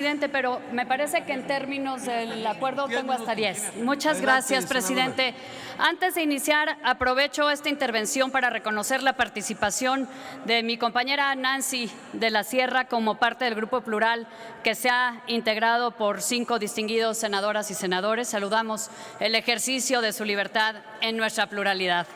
Presidente, pero me parece que en términos del acuerdo tengo hasta 10. Muchas gracias, presidente. Antes de iniciar, aprovecho esta intervención para reconocer la participación de mi compañera Nancy de la Sierra como parte del Grupo Plural, que se ha integrado por 5 distinguidos senadoras y senadores. Saludamos el ejercicio de su libertad en nuestra pluralidad.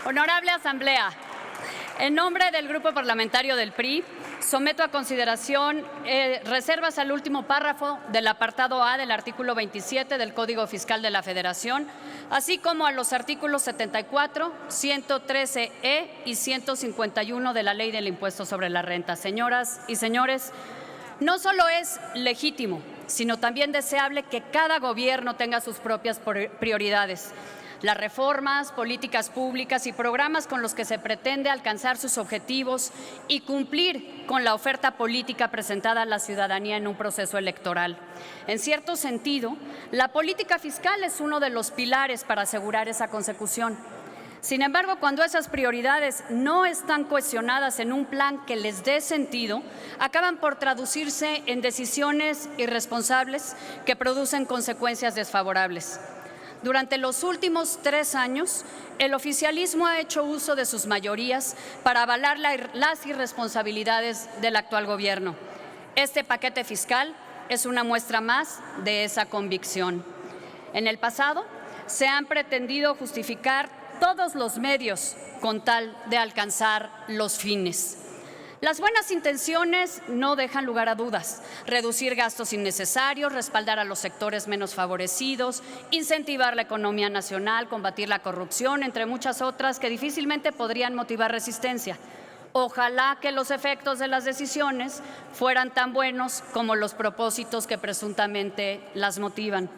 Honorable Asamblea, en nombre del Grupo Parlamentario del PRI, someto a consideración reservas al último párrafo del apartado A del artículo 27 del Código Fiscal de la Federación, así como a los artículos 74, 113E y 151 de la Ley del Impuesto sobre la Renta. Señoras y señores, no solo es legítimo, sino también deseable que cada gobierno tenga sus propias prioridades. Las reformas, políticas públicas y programas con los que se pretende alcanzar sus objetivos y cumplir con la oferta política presentada a la ciudadanía en un proceso electoral. En cierto sentido, la política fiscal es uno de los pilares para asegurar esa consecución. Sin embargo, cuando esas prioridades no están cohesionadas en un plan que les dé sentido, acaban por traducirse en decisiones irresponsables que producen consecuencias desfavorables. Durante los últimos 3 años, el oficialismo ha hecho uso de sus mayorías para avalar las irresponsabilidades del actual gobierno. Este paquete fiscal es una muestra más de esa convicción. En el pasado, se han pretendido justificar todos los medios con tal de alcanzar los fines. Las buenas intenciones no dejan lugar a dudas: reducir gastos innecesarios, respaldar a los sectores menos favorecidos, incentivar la economía nacional, combatir la corrupción, entre muchas otras que difícilmente podrían motivar resistencia. Ojalá que los efectos de las decisiones fueran tan buenos como los propósitos que presuntamente las motivan.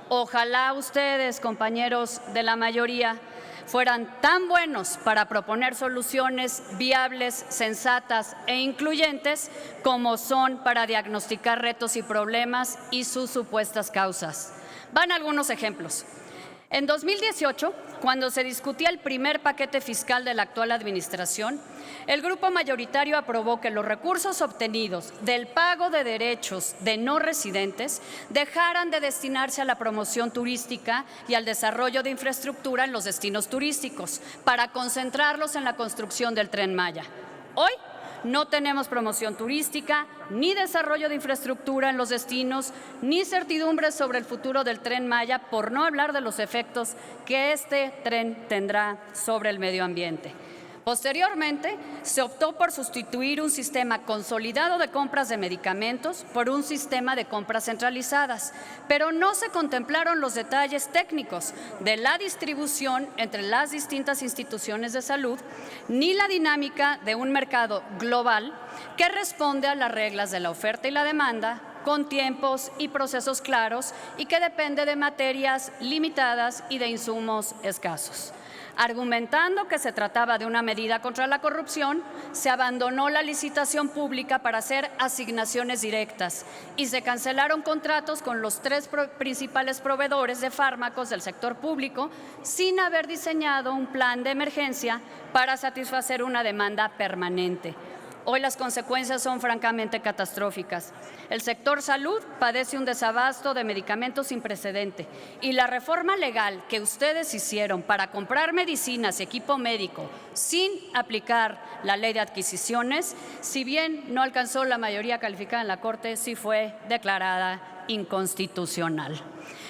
Ojalá ustedes, compañeros de la mayoría, fueran tan buenos para proponer soluciones viables, sensatas e incluyentes como son para diagnosticar retos y problemas y sus supuestas causas. Van algunos ejemplos. En 2018, cuando se discutía el primer paquete fiscal de la actual administración, el grupo mayoritario aprobó que los recursos obtenidos del pago de derechos de no residentes dejaran de destinarse a la promoción turística y al desarrollo de infraestructura en los destinos turísticos, para concentrarlos en la construcción del Tren Maya. Hoy no tenemos promoción turística, ni desarrollo de infraestructura en los destinos, ni certidumbre sobre el futuro del Tren Maya, por no hablar de los efectos que este tren tendrá sobre el medio ambiente. Posteriormente, se optó por sustituir un sistema consolidado de compras de medicamentos por un sistema de compras centralizadas, pero no se contemplaron los detalles técnicos de la distribución entre las distintas instituciones de salud, ni la dinámica de un mercado global que responde a las reglas de la oferta y la demanda, con tiempos y procesos claros y que depende de materias limitadas y de insumos escasos. Argumentando que se trataba de una medida contra la corrupción, se abandonó la licitación pública para hacer asignaciones directas y se cancelaron contratos con los 3 principales proveedores de fármacos del sector público sin haber diseñado un plan de emergencia para satisfacer una demanda permanente. Hoy las consecuencias son francamente catastróficas. El sector salud padece un desabasto de medicamentos sin precedente y la reforma legal que ustedes hicieron para comprar medicinas y equipo médico sin aplicar la ley de adquisiciones, si bien no alcanzó la mayoría calificada en la Corte, sí fue declarada inconstitucional.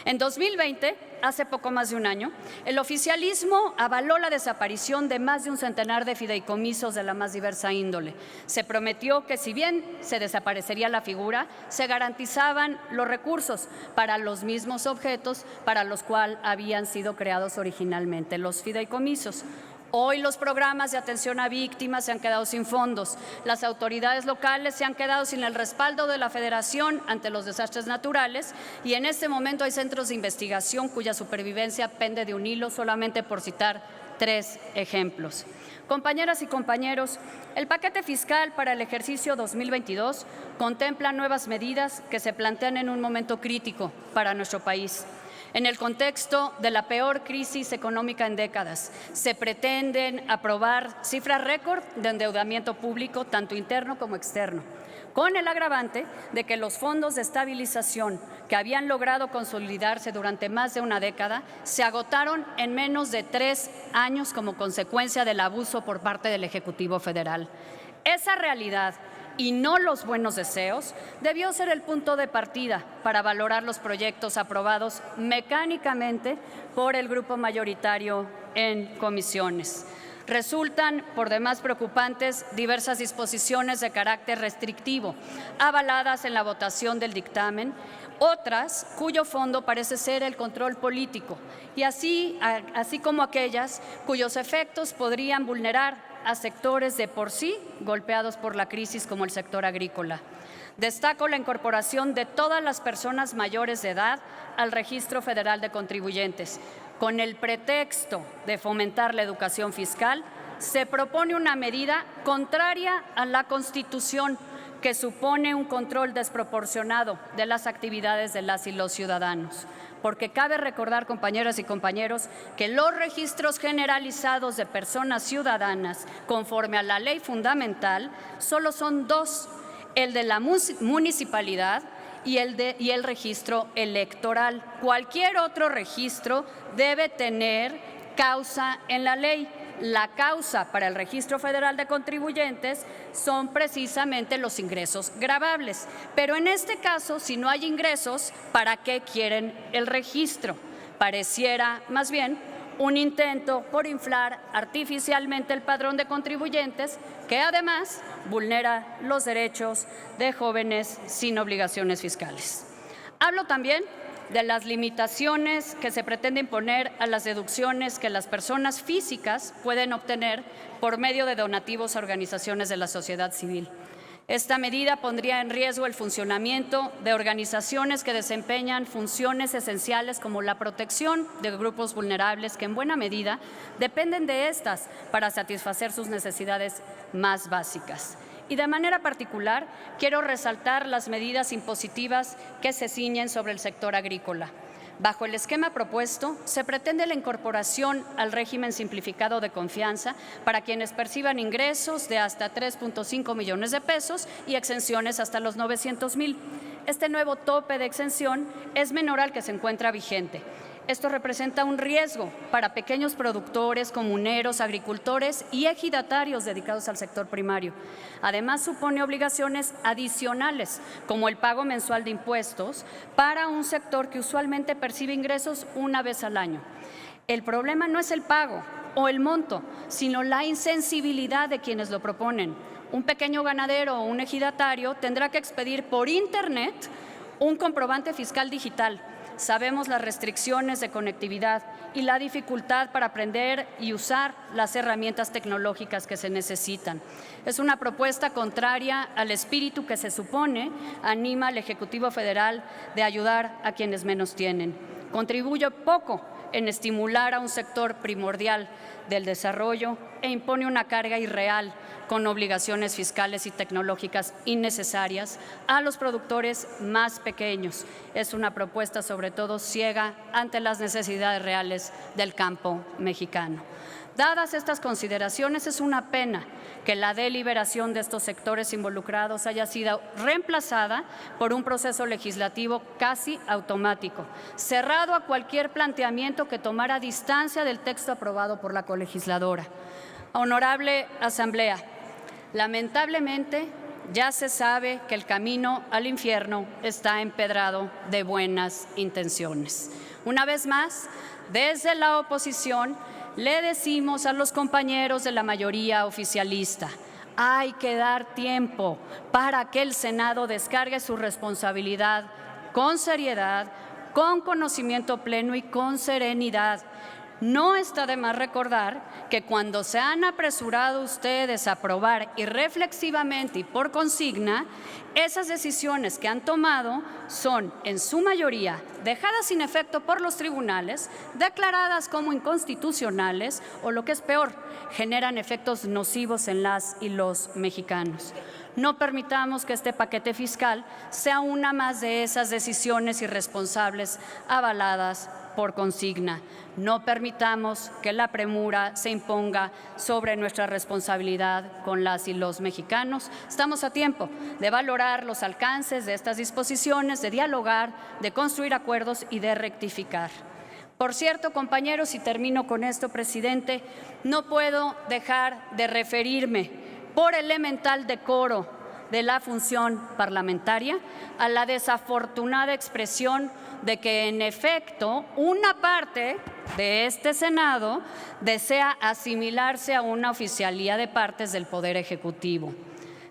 En 2020, hace poco más de un año, el oficialismo avaló la desaparición de más de un centenar de fideicomisos de la más diversa índole. Se prometió que, si bien se desaparecería la figura, se garantizaban los recursos para los mismos objetos para los cuales habían sido creados originalmente los fideicomisos. Hoy los programas de atención a víctimas se han quedado sin fondos. Las autoridades locales se han quedado sin el respaldo de la Federación ante los desastres naturales y en este momento hay centros de investigación cuya supervivencia pende de un hilo, solamente por citar 3 ejemplos. Compañeras y compañeros, el paquete fiscal para el ejercicio 2022 contempla nuevas medidas que se plantean en un momento crítico para nuestro país. En el contexto de la peor crisis económica en décadas, se pretenden aprobar cifras récord de endeudamiento público, tanto interno como externo, con el agravante de que los fondos de estabilización que habían logrado consolidarse durante más de una década se agotaron en menos de 3 años como consecuencia del abuso por parte del Ejecutivo Federal. Esa realidad y no los buenos deseos, debió ser el punto de partida para valorar los proyectos aprobados mecánicamente por el grupo mayoritario en comisiones. Resultan, por demás preocupantes, diversas disposiciones de carácter restrictivo, avaladas en la votación del dictamen, otras cuyo fondo parece ser el control político, y así como aquellas cuyos efectos podrían vulnerar a sectores de por sí golpeados por la crisis como el sector agrícola. Destaco la incorporación de todas las personas mayores de edad al Registro Federal de Contribuyentes. Con el pretexto de fomentar la educación fiscal, se propone una medida contraria a la Constitución que supone un control desproporcionado de las actividades de las y los ciudadanos. Porque cabe recordar, compañeras y compañeros, que los registros generalizados de personas ciudadanas, conforme a la ley fundamental, solo son 2, el de la municipalidad y el registro electoral. Cualquier otro registro debe tener causa en la ley. La causa para el Registro Federal de Contribuyentes son precisamente los ingresos gravables. Pero en este caso, si no hay ingresos, ¿para qué quieren el registro? Pareciera más bien un intento por inflar artificialmente el padrón de contribuyentes, que además vulnera los derechos de jóvenes sin obligaciones fiscales. Hablo también de las limitaciones que se pretende imponer a las deducciones que las personas físicas pueden obtener por medio de donativos a organizaciones de la sociedad civil. Esta medida pondría en riesgo el funcionamiento de organizaciones que desempeñan funciones esenciales como la protección de grupos vulnerables que en buena medida dependen de estas para satisfacer sus necesidades más básicas. Y de manera particular, quiero resaltar las medidas impositivas que se ciñen sobre el sector agrícola. Bajo el esquema propuesto, se pretende la incorporación al régimen simplificado de confianza para quienes perciban ingresos de hasta 3.5 millones de pesos y exenciones hasta los 900,000. Este nuevo tope de exención es menor al que se encuentra vigente. Esto representa un riesgo para pequeños productores, comuneros, agricultores y ejidatarios dedicados al sector primario. Además, supone obligaciones adicionales, como el pago mensual de impuestos, para un sector que usualmente percibe ingresos una vez al año. El problema no es el pago o el monto, sino la insensibilidad de quienes lo proponen. Un pequeño ganadero o un ejidatario tendrá que expedir por Internet un comprobante fiscal digital. Sabemos las restricciones de conectividad y la dificultad para aprender y usar las herramientas tecnológicas que se necesitan. Es una propuesta contraria al espíritu que se supone anima al Ejecutivo Federal de ayudar a quienes menos tienen. Contribuye poco en estimular a un sector primordial del desarrollo e impone una carga irreal con obligaciones fiscales y tecnológicas innecesarias a los productores más pequeños. Es una propuesta sobre todo ciega ante las necesidades reales del campo mexicano. Dadas estas consideraciones, es una pena que la deliberación de estos sectores involucrados haya sido reemplazada por un proceso legislativo casi automático, cerrado a cualquier planteamiento que tomara distancia del texto aprobado por la colegisladora. Honorable Asamblea, lamentablemente ya se sabe que el camino al infierno está empedrado de buenas intenciones. Una vez más, desde la oposición, le decimos a los compañeros de la mayoría oficialista: hay que dar tiempo para que el Senado descargue su responsabilidad con seriedad, con conocimiento pleno y con serenidad. No está de más recordar que cuando se han apresurado ustedes a aprobar irreflexivamente y por consigna, esas decisiones que han tomado son, en su mayoría, dejadas sin efecto por los tribunales, declaradas como inconstitucionales o, lo que es peor, generan efectos nocivos en las y los mexicanos. No permitamos que este paquete fiscal sea una más de esas decisiones irresponsables avaladas por consigna. No permitamos que la premura se imponga sobre nuestra responsabilidad con las y los mexicanos. Estamos a tiempo de valorar los alcances de estas disposiciones, de dialogar, de construir acuerdos y de rectificar. Por cierto, compañeros, y termino con esto, presidente, no puedo dejar de referirme por elemental decoro de la función parlamentaria a la desafortunada expresión de que, en efecto, una parte de este Senado desea asimilarse a una oficialía de partes del Poder Ejecutivo.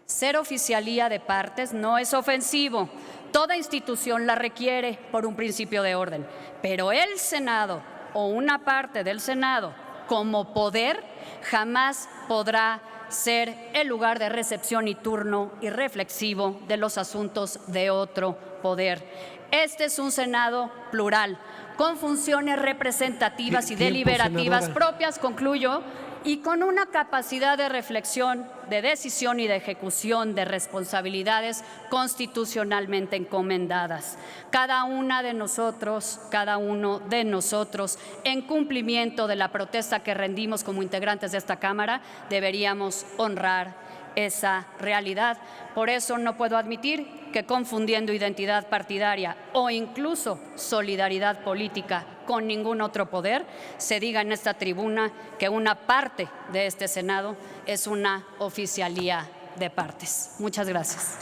Ser oficialía de partes no es ofensivo. Toda institución la requiere por un principio de orden, pero el Senado o una parte del Senado como poder jamás podrá ser el lugar de recepción y turno y reflexivo de los asuntos de otro poder. Este es un Senado plural, con funciones representativas y deliberativas propias, concluyo, y con una capacidad de reflexión, de decisión y de ejecución de responsabilidades constitucionalmente encomendadas. Cada una de nosotros, cada uno de nosotros, en cumplimiento de la protesta que rendimos como integrantes de esta Cámara, deberíamos honrar esa realidad. Por eso no puedo admitir que, confundiendo identidad partidaria o incluso solidaridad política con ningún otro poder, se diga en esta tribuna que una parte de este Senado es una oficialía de partes. Muchas gracias.